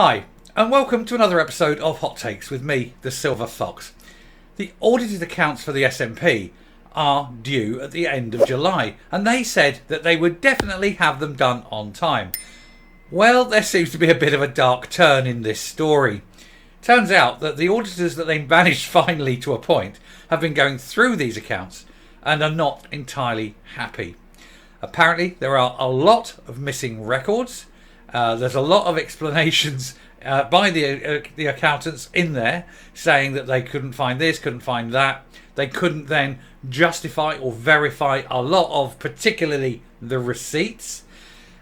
Hi, and welcome to another episode of Hot Takes with me, the Silver Fox. The audited accounts for the S&P are due at the end of July, and they said that they would definitely have them done on time. Well, there seems to be a bit of a dark turn in this story. Turns out that the auditors that they managed finally to appoint have been going through these accounts and are not entirely happy. Apparently, there are a lot of missing records. There's a lot of explanations by the accountants in there saying that they couldn't find this, couldn't find that. They couldn't then justify or verify a lot of, particularly the receipts.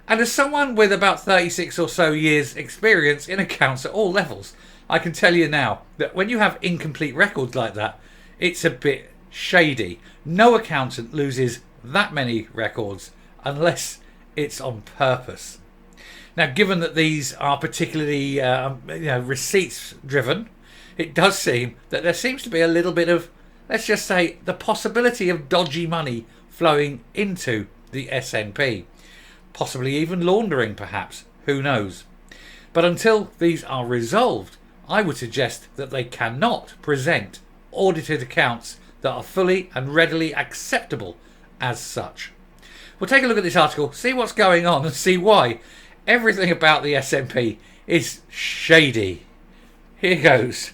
And as someone with about 36 or so years experience in accounts at all levels, I can tell you now that when you have incomplete records like that, it's a bit shady. No accountant loses that many records unless it's on purpose. Now, given that these are particularly receipts driven, it does seem that there seems to be a little bit of, let's just say, the possibility of dodgy money flowing into the S&P. Possibly even laundering, perhaps. Who knows? But until these are resolved, I would suggest that they cannot present audited accounts that are fully and readily acceptable as such. We'll take a look at this article, see what's going on, and see why everything about the S&P is shady. Here goes.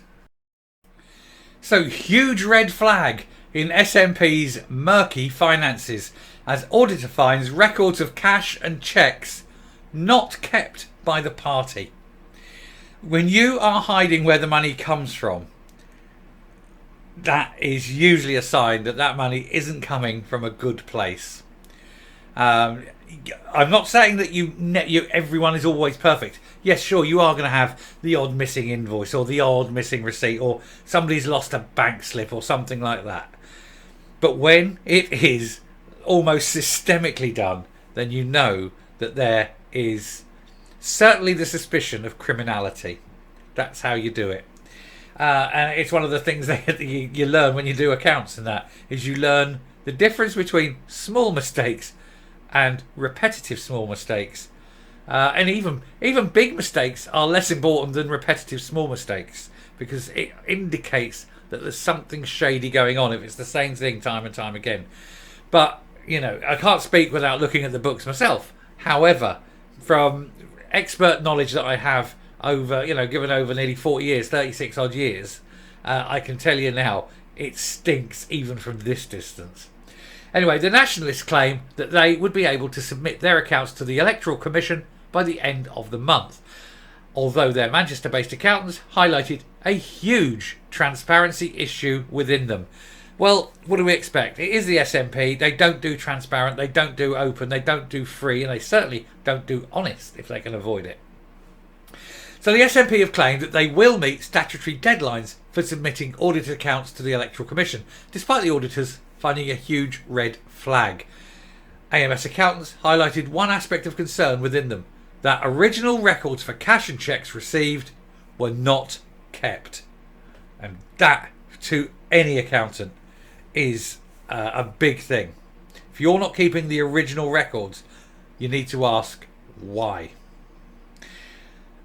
So, huge red flag in S&P's murky finances as auditor finds records of cash and cheques not kept by the party. When you are hiding where the money comes from, that is usually a sign that that money isn't coming from a good place. I'm not saying that everyone is always perfect. Yes, sure, you are going to have the odd missing invoice or the odd missing receipt or somebody's lost a bank slip or something like that. But when it is almost systemically done, then you know that there is certainly the suspicion of criminality. That's how you do it. And it's one of the things that you learn when you do accounts, and that is you learn the difference between small mistakes and repetitive small mistakes. And even big mistakes are less important than repetitive small mistakes, because it indicates that there's something shady going on if it's the same thing time and time again. But, I can't speak without looking at the books myself. However, from expert knowledge that I have given over nearly 40 years, 36 odd years, I can tell you now, it stinks even from this distance. Anyway, the Nationalists claim that they would be able to submit their accounts to the Electoral Commission by the end of the month, although their Manchester-based accountants highlighted a huge transparency issue within them. Well, what do we expect? It is the S&P. They don't do transparent, they don't do open, they don't do free, and they certainly don't do honest if they can avoid it. So the S&P have claimed that they will meet statutory deadlines for submitting audited accounts to the Electoral Commission, despite the auditors finding a huge red flag. AMS accountants highlighted one aspect of concern within them, that original records for cash and cheques received were not kept. And that, to any accountant, is a big thing. If you're not keeping the original records, you need to ask why.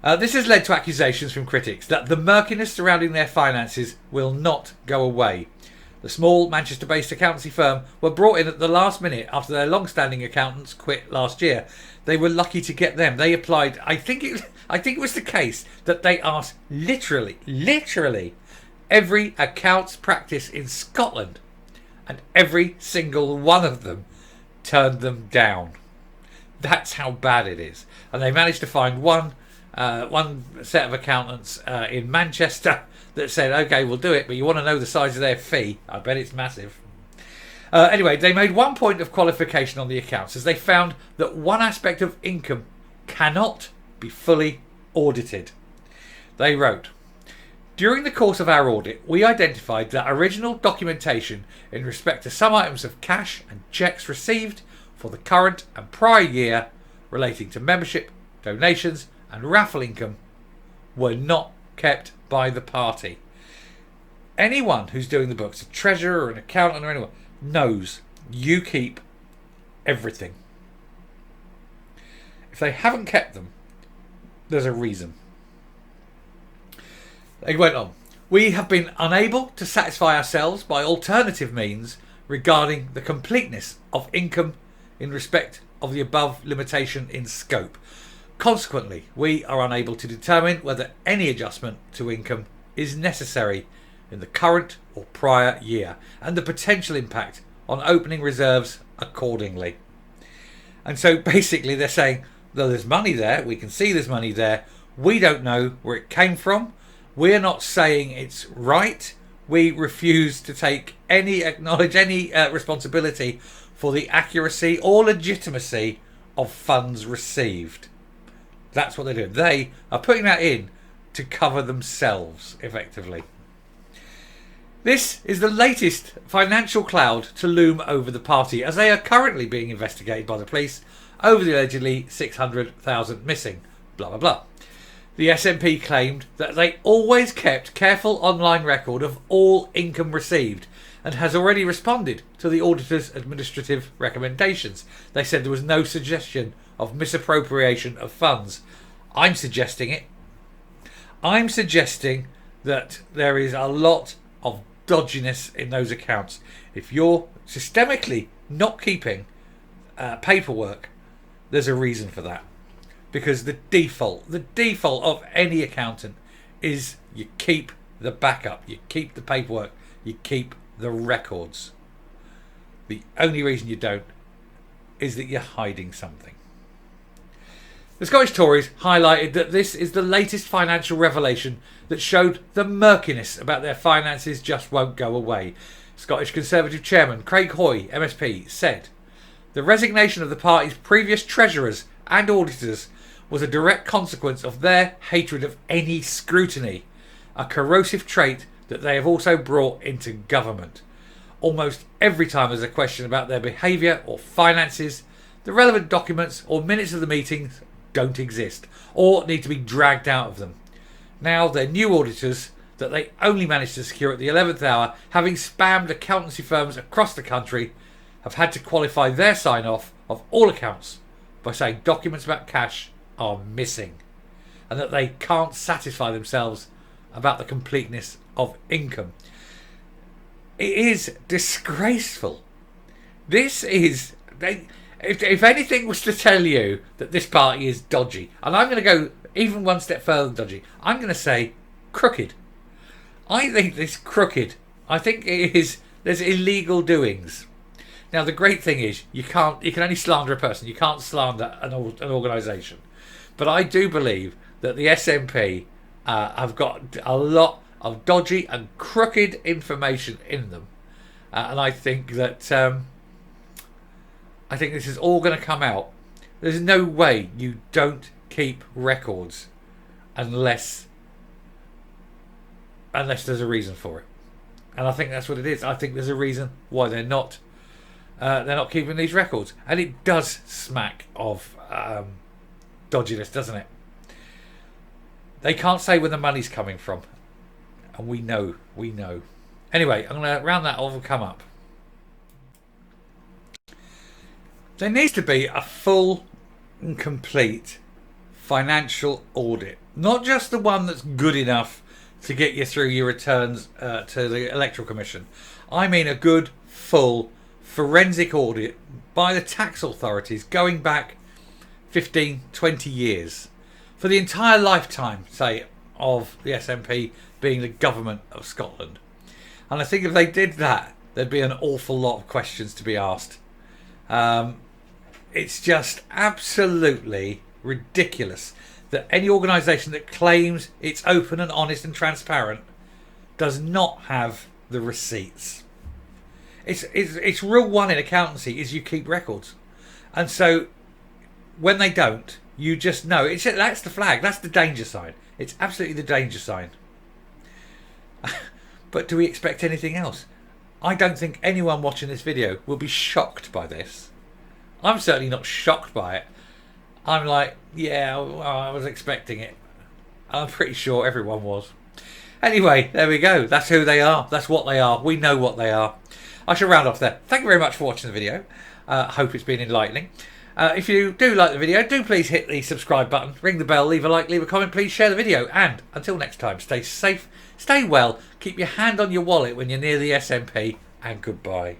This has led to accusations from critics that the murkiness surrounding their finances will not go away. The small Manchester-based accountancy firm were brought in at the last minute after their long-standing accountants quit last year. They were lucky to get them. They applied. I think it was the case that they asked literally every accounts practice in Scotland, and every single one of them turned them down. That's how bad it is. And they managed to find one set of accountants in Manchester that said, okay, we'll do it, but you want to know the size of their fee? I bet it's massive. Anyway, they made one point of qualification on the accounts, as they found that one aspect of income cannot be fully audited. They wrote, during the course of our audit, we identified that original documentation in respect to some items of cash and cheques received for the current and prior year relating to membership, donations and raffle income were not kept by the party. Anyone who's doing the books, a treasurer or an accountant or anyone, knows you keep everything. If they haven't kept them, there's a reason. They went on. We have been unable to satisfy ourselves by alternative means regarding the completeness of income in respect of the above limitation in scope. Consequently, we are unable to determine whether any adjustment to income is necessary in the current or prior year and the potential impact on opening reserves accordingly. And so basically they're saying, though there's money there, we can see there's money there, we don't know where it came from, we're not saying it's right, we refuse to acknowledge any responsibility for the accuracy or legitimacy of funds received. That's what they're doing. They are putting that in to cover themselves, effectively. This is the latest financial cloud to loom over the party, as they are currently being investigated by the police over the allegedly 600,000 missing. Blah, blah, blah. The SNP claimed that they always kept careful online record of all income received and has already responded to the auditor's administrative recommendations. They said there was no suggestion of misappropriation of funds. I'm suggesting it. I'm suggesting that there is a lot of dodginess in those accounts. If you're systemically not keeping paperwork, there's a reason for that. Because the default of any accountant is you keep the backup, you keep the paperwork, you keep the records. The only reason you don't is that you're hiding something. The Scottish Tories highlighted that this is the latest financial revelation that showed the murkiness about their finances just won't go away. Scottish Conservative Chairman Craig Hoy, MSP, said, "The resignation of the party's previous treasurers and auditors was a direct consequence of their hatred of any scrutiny, a corrosive trait that they have also brought into government. Almost every time there's a question about their behaviour or finances, the relevant documents or minutes of the meetings don't exist or need to be dragged out of them. Now their new auditors that they only managed to secure at the 11th hour, having spammed accountancy firms across the country, have had to qualify their sign-off of all accounts by saying documents about cash are missing and that they can't satisfy themselves about the completeness of income." It is disgraceful. This is... If anything was to tell you that this party is dodgy, and I'm going to go even one step further than dodgy, I'm going to say crooked. I think this crooked. I think there's illegal doings. Now the great thing is you can only slander a person. You can't slander an organisation. But I do believe that the SNP have got a lot of dodgy and crooked information in them, and I think that this is all going to come out. There's no way you don't keep records unless there's a reason for it, and I think that's what it is. I think there's a reason why they're not keeping these records, and it does smack of dodginess, doesn't it? They can't say where the money's coming from, and we know. Anyway, I'm going to round that off and come up. There needs to be a full and complete financial audit, not just the one that's good enough to get you through your returns to the Electoral Commission. I mean a good, full forensic audit by the tax authorities going back 15, 20 years for the entire lifetime, say, of the SNP being the government of Scotland. And I think if they did that, there'd be an awful lot of questions to be asked. It's just absolutely ridiculous that any organisation that claims it's open and honest and transparent does not have the receipts. It's rule one in accountancy is you keep records. And so when they don't, you just know. That's the flag. That's the danger sign. It's absolutely the danger sign. But do we expect anything else? I don't think anyone watching this video will be shocked by this. I'm certainly not shocked by it. I'm like, yeah, well, I was expecting it. I'm pretty sure everyone was. Anyway, there we go. That's who they are. That's what they are. We know what they are. I shall round off there. Thank you very much for watching the video. Hope it's been enlightening. If you do like the video, do please hit the subscribe button, ring the bell, leave a like, leave a comment, please share the video. And until next time, stay safe, stay well, keep your hand on your wallet when you're near the SMP, and goodbye.